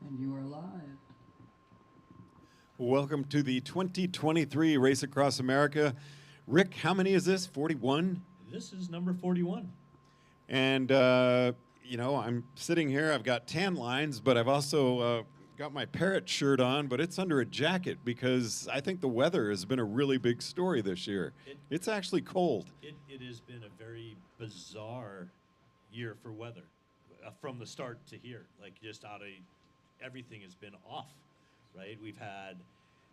And you are live. Welcome to the 2023 Race Across America. Rick, how many is this? 41? This is number 41. And, you know, I'm sitting here, I've got tan lines, but I've also got my parrot shirt on, but it's under a jacket because I think the weather has been a really big story this year. It's actually cold. It has been a very bizarre year for weather from the start to here. Like, just everything has been off, right? We've had,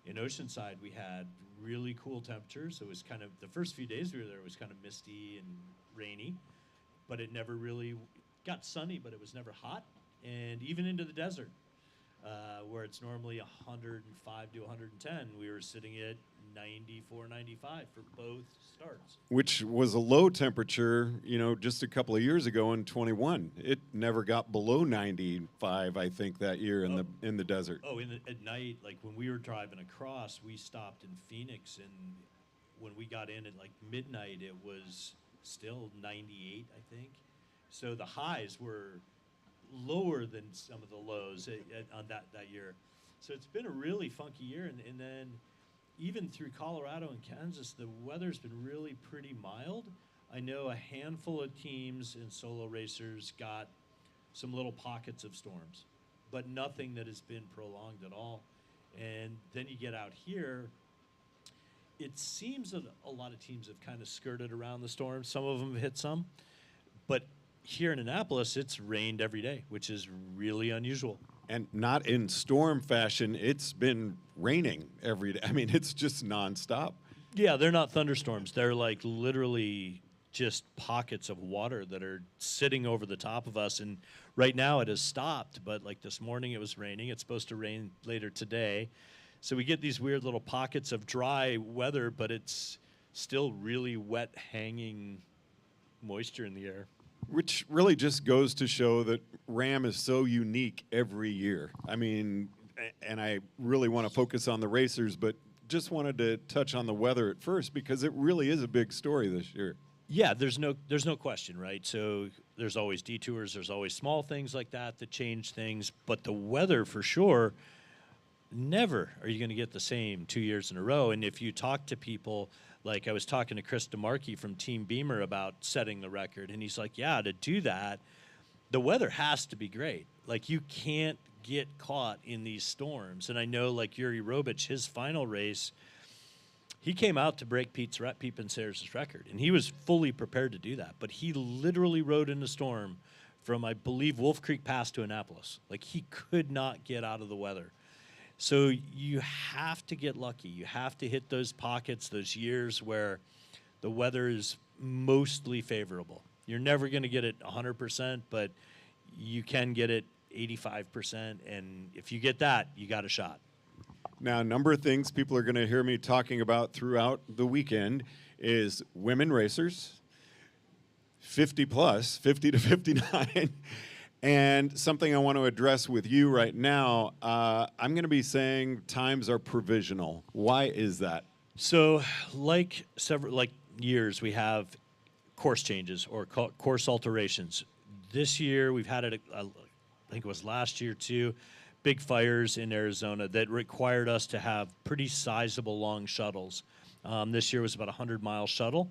in Oceanside, we had really cool temperatures. It was kind of, the first few days we were there, it was kind of misty and rainy, but it never really got sunny, but it was never hot. And even into the desert, where it's normally 105 to 110, we were sitting at 94, 95 for both starts. Which was a low temperature, you know, just a couple of years ago in 21. It never got below 95, I think, that year in the desert. Oh, at night, like when we were driving across, we stopped in Phoenix, and when we got in at like midnight, it was still 98, I think. So the highs were lower than some of the lows on that year. So it's been a really funky year, and then even through Colorado and Kansas, the weather's been really pretty mild. I know a handful of teams and solo racers got some little pockets of storms, but nothing that has been prolonged at all. And then you get out here, it seems that a lot of teams have kind of skirted around the storm. Some of them have hit some, but here in Annapolis, it's rained every day, which is really unusual. And not in storm fashion, it's been raining every day. I mean, it's just nonstop. Yeah, they're not thunderstorms. They're like literally just pockets of water that are sitting over the top of us. And right now it has stopped, but like this morning it was raining. It's supposed to rain later today. So we get these weird little pockets of dry weather, but it's still really wet, hanging moisture in the air. Which really just goes to show that RAAM is so unique every year. I mean, and I really want to focus on the racers, but just wanted to touch on the weather at first because it really is a big story this year. Yeah, there's no question, right? So there's always detours, there's always small things like that change things, but the weather for sure, never are you going to get the same 2 years in a row. And if you talk to people, like I was talking to Chris DeMarchi from Team Beamer about setting the record, and he's like, yeah, to do that, the weather has to be great. Like, you can't get caught in these storms. And I know, like, Yuri Robic, his final race, he came out to break Pete Panseras' record, and he was fully prepared to do that. But he literally rode in a storm from, I believe, Wolf Creek Pass to Annapolis. Like, he could not get out of the weather. So you have to get lucky. You have to hit those pockets, those years where the weather is mostly favorable. You're never going to get it 100%, but you can get it 85%. And if you get that, you got a shot. Now, a number of things people are going to hear me talking about throughout the weekend is women racers, 50 plus, 50 to 59. And something I want to address with you right now, I'm going to be saying times are provisional. Why is that? So, like years, we have course changes or course alterations. This year, we've had it. I think it was last year too. Big fires in Arizona that required us to have pretty sizable long shuttles. This year was about a 100-mile shuttle,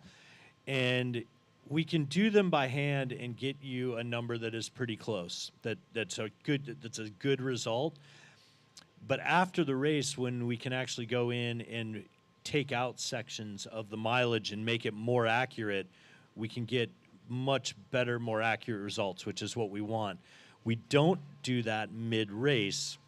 and we can do them by hand and get you a number that is pretty close. That's a good result. But after the race, when we can actually go in and take out sections of the mileage and make it more accurate, we can get much better, more accurate results, which is what we want. We don't do that mid-race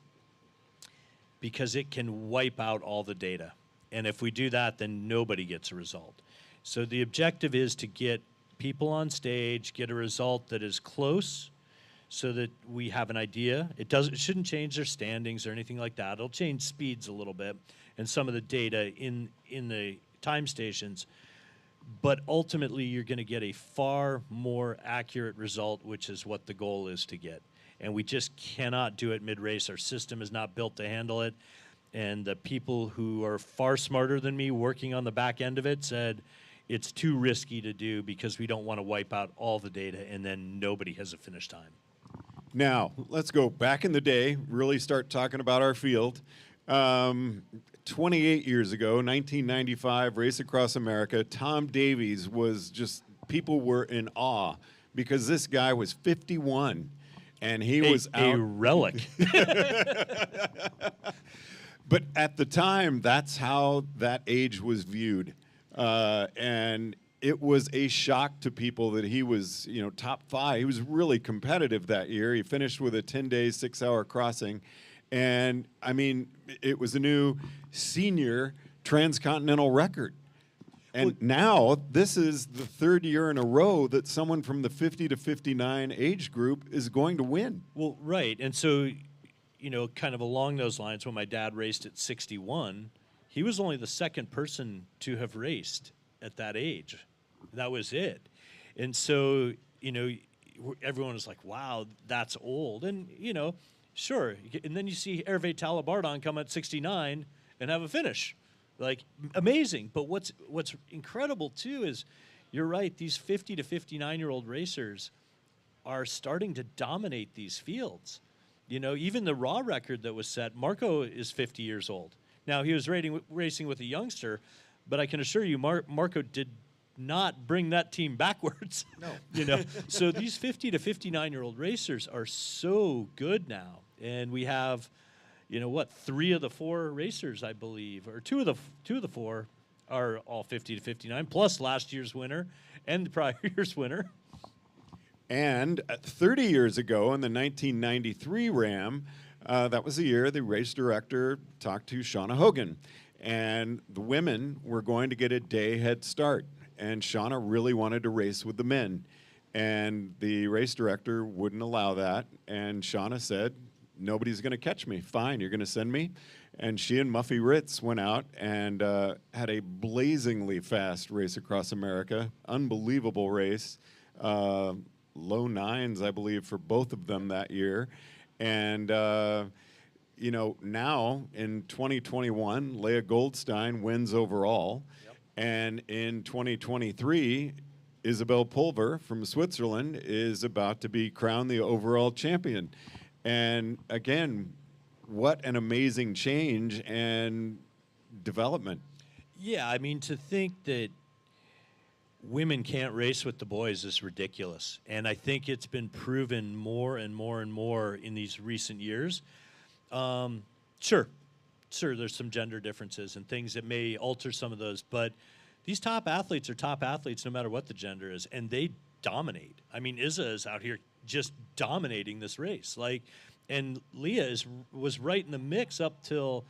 because it can wipe out all the data. And if we do that, then nobody gets a result. So the objective is to get people on stage, get a result that is close so that we have an idea. It shouldn't change their standings or anything like that. It'll change speeds a little bit and some of the data in the time stations. But ultimately, you're going to get a far more accurate result, which is what the goal is to get. And we just cannot do it mid-race. Our system is not built to handle it. And the people who are far smarter than me working on the back end of it said it's too risky to do because we don't want to wipe out all the data and then nobody has a finish time. Now, let's go back in the day, really start talking about our field. 28 years ago, 1995, Race Across America, Tom Davies was just, people were in awe because this guy was 51 and he was a out. relic. But at the time, that's how that age was viewed. And it was a shock to people that he was, top 5. He was really competitive that year. He finished with a 10-day, 6-hour crossing. And, I mean, it was a new senior transcontinental record. And now this is the 3rd year in a row that someone from the 50 to 59 age group is going to win. Well, right. And so, kind of along those lines, when my dad raced at 61, he was only the second person to have raced at that age. That was it. And so, everyone was like, wow, that's old. And, sure. And then you see Hervé Talabardon come at 69 and have a finish. Like, amazing. But what's incredible, too, is you're right, these 50 to 59-year-old racers are starting to dominate these fields. Even the raw record that was set, Marco is 50 years old. Now, he was racing with a youngster, but I can assure you Marco did not bring that team backwards. No. So these 50 to 59-year-old racers are so good now. And we have, 3 of the 4 racers, I believe, or two of the 4 are all 50 to 59, plus last year's winner and the prior year's winner. And 30 years ago in the 1993 RAAM, that was the year the race director talked to Shauna Hogan. And the women were going to get a day head start. And Shauna really wanted to race with the men. And the race director wouldn't allow that. And Shauna said, nobody's going to catch me. Fine, you're going to send me. And she and Muffy Ritz went out and had a blazingly fast race across America. Unbelievable race. Low 9s, I believe, for both of them that year. And, now in 2021, Leah Goldstein wins overall. Yep. And in 2023, Isabel Pulver from Switzerland is about to be crowned the overall champion. And again, what an amazing change and development. Yeah, I mean, to think that women can't race with the boys is ridiculous. And I think it's been proven more and more and more in these recent years. Sure, there's some gender differences and things that may alter some of those, but these top athletes are top athletes no matter what the gender is, and they dominate. I mean, Issa is out here just dominating this race. And Leah was right in the mix up till,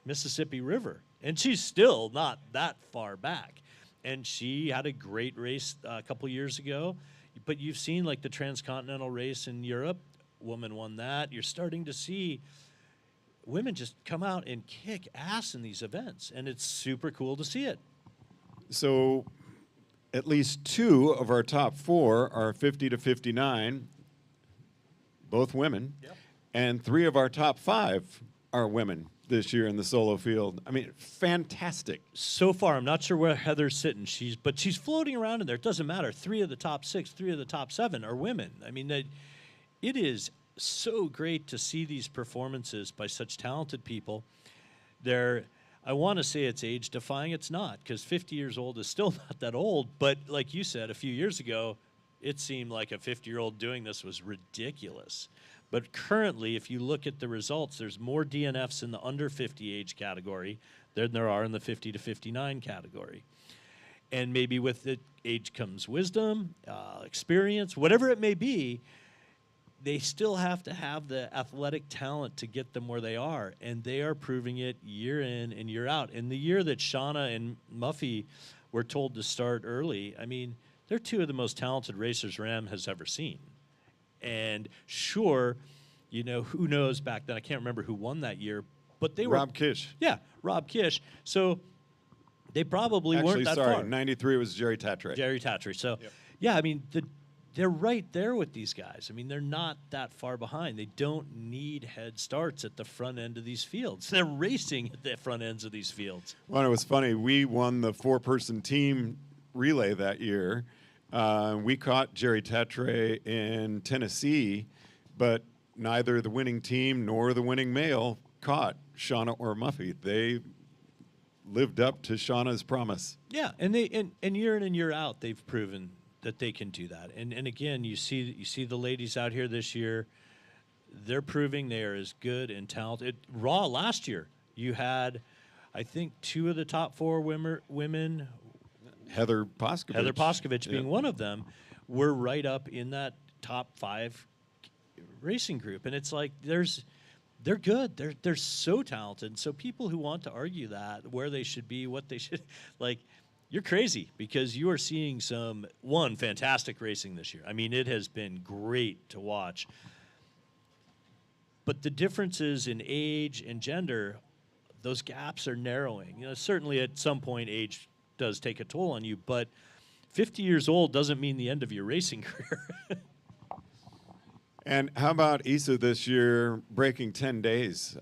Mississippi River. And she's still not that far back. And she had a great race a couple years ago. But you've seen, the transcontinental race in Europe. Woman won that. You're starting to see women just come out and kick ass in these events. And it's super cool to see it. So at least 2 of our top 4 are 50 to 59, both women. Yep. And 3 of our top 5 are women this year in the solo field. I mean, fantastic. So far, I'm not sure where Heather's sitting. But she's floating around in there. It doesn't matter. 3 of the top 6, 3 of the top 7 are women. I mean, it is so great to see these performances by such talented people. I want to say it's age defying. It's not, because 50 years old is still not that old. But like you said, a few years ago, it seemed like a 50-year-old doing this was ridiculous. But currently, if you look at the results, there's more DNFs in the under 50 age category than there are in the 50 to 59 category. And maybe with the age comes wisdom, experience, whatever it may be. They still have to have the athletic talent to get them where they are, and they are proving it year in and year out. And the year that Shauna and Muffy were told to start early, I mean, they're 2 of the most talented racers RAAM has ever seen. And sure, who knows back then? I can't remember who won that year, but they were Rob Kish. Yeah, Rob Kish. So they probably weren't that far. 93 was Jerry Tatray. Jerry Tatray. So, yep. Yeah, I mean, they're right there with these guys. I mean, they're not that far behind. They don't need head starts at the front end of these fields. They're racing at the front ends of these fields. Well, it was funny. We won the 4-person team relay that year. We caught Jerry Tetre in Tennessee, but neither the winning team nor the winning male caught Shauna or Muffy. They lived up to Shauna's promise. Yeah, and they and year in and year out, they've proven that they can do that. And again, you see the ladies out here this year. They're proving they are as good and talented. Raw last year, you had, I think, 2 of the top 4 women, Heather Poskovich being one of them, were right up in that top 5 racing group. And it's like they're good. They're so talented. So people who want to argue that, where they should be, what they should, like, you're crazy, because you are seeing some fantastic racing this year. I mean, it has been great to watch. But the differences in age and gender, those gaps are narrowing. You know, certainly at some point age does take a toll on you, but 50 years old doesn't mean the end of your racing career. And how about Issa this year breaking 10 days?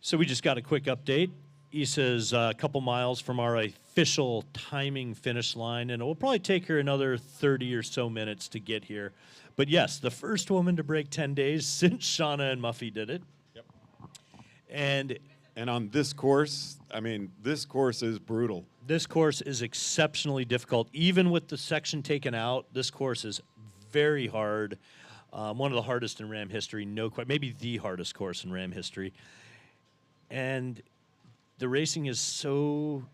So we just got a quick update. Issa's a couple miles from our official timing finish line, and it will probably take her another 30 or so minutes to get here. But yes, the first woman to break 10 days since Shauna and Muffy did it. Yep. And on this course, I mean, this course is brutal. This course is exceptionally difficult. Even with the section taken out, this course is very hard. One of the hardest in RAAM history, maybe the hardest course in RAAM history. And the racing is so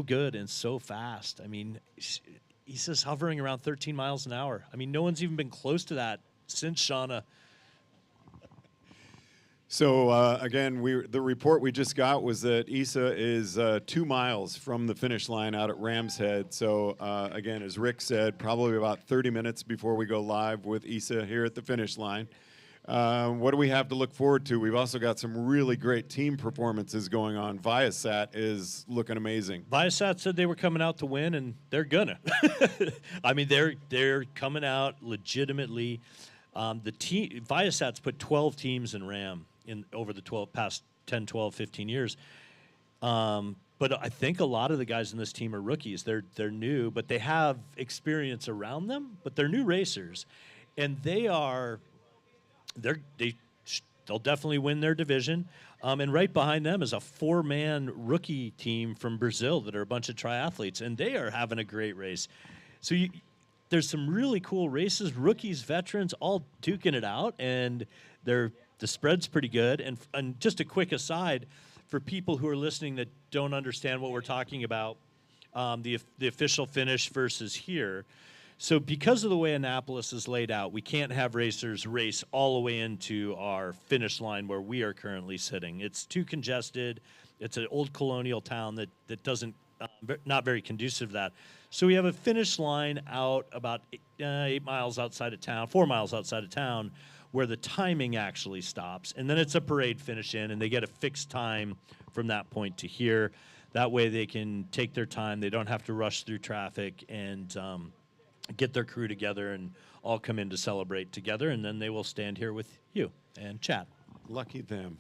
good and so fast. I mean, Issa's hovering around 13 miles an hour. I mean, no one's even been close to that since Shauna. So again, the report we just got was that Issa is 2 miles from the finish line out at Ram's Head. So again, as Rick said, probably about 30 minutes before we go live with Issa here at the finish line. What do we have to look forward to? We've also got some really great team performances going on. Viasat is looking amazing. Viasat said they were coming out to win, and they're gonna. I mean, they're coming out legitimately. Viasat's put 12 teams in RAAM over the past 10, 12, 15 years. But I think a lot of the guys in this team are rookies. They're new, but they have experience around them. But they're new racers, and they'll definitely win their division. And right behind them is a 4-man rookie team from Brazil that are a bunch of triathletes, and they are having a great race. So there's some really cool races, rookies, veterans, all duking it out, and the spread's pretty good. And just a quick aside, for people who are listening that don't understand what we're talking about, the official finish versus here. So because of the way Annapolis is laid out, we can't have racers race all the way into our finish line where we are currently sitting. It's too congested. It's an old colonial town that doesn't, not very conducive to that. So we have a finish line out about 8 miles outside of town, 4 miles outside of town, where the timing actually stops. And then it's a parade finish in, and they get a fixed time from that point to here. That way they can take their time. They don't have to rush through traffic and get their crew together and all come in to celebrate together, and then they will stand here with you and chat. Lucky them.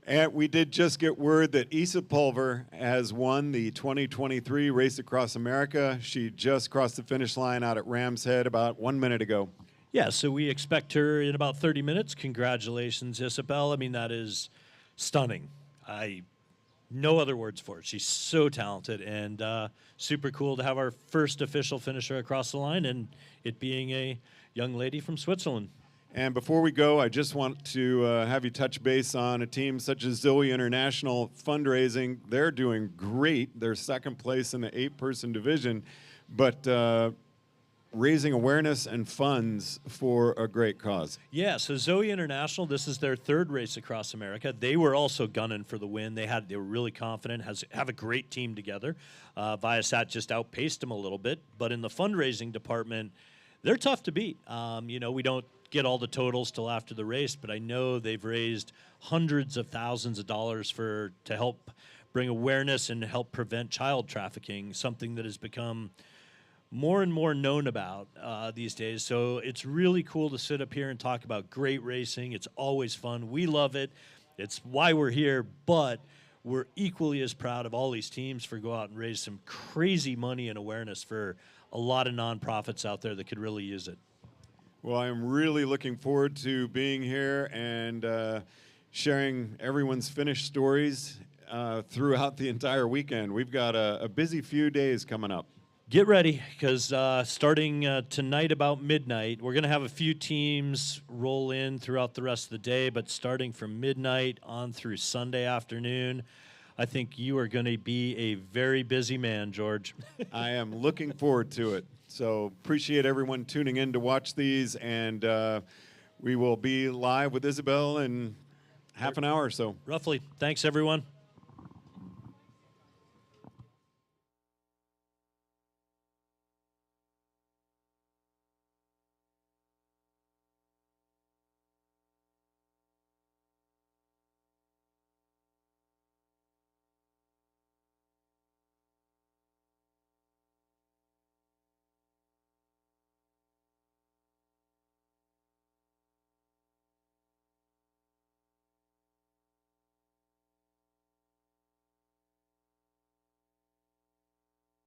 And we did just get word that Issa Pulver has won the 2023 Race Across America. She just crossed the finish line out at Ram's Head about 1 minute ago. Yeah, so we expect her in about 30 minutes. Congratulations, Isabel. I mean, that is stunning. No other words for it. She's so talented, and super cool to have our first official finisher across the line, and it being a young lady from Switzerland. And before we go, I just want to have you touch base on a team such as Zoe International fundraising. They're doing great. They're second place in the 8-person division, but raising awareness and funds for a great cause. Yeah, so Zoe International, this is their 3rd race across America. They were also gunning for the win. They were really confident, have a great team together. Viasat just outpaced them a little bit, but in the fundraising department, they're tough to beat. We don't get all the totals till after the race, but I know they've raised hundreds of thousands of dollars to help bring awareness and help prevent child trafficking, something that has become more and more known about these days. So it's really cool to sit up here and talk about great racing. It's always fun. We love it. It's why we're here, but we're equally as proud of all these teams for go out and raise some crazy money and awareness for a lot of nonprofits out there that could really use it. Well, I'm really looking forward to being here and sharing everyone's finished stories throughout the entire weekend. We've got a busy few days coming up. Get ready, because starting tonight about midnight, we're going to have a few teams roll in throughout the rest of the day, but starting from midnight on through Sunday afternoon, I think you are going to be a very busy man, George. I am looking forward to it. So appreciate everyone tuning in to watch these, and we will be live with Isabel in half an hour or so. Roughly. Thanks, everyone.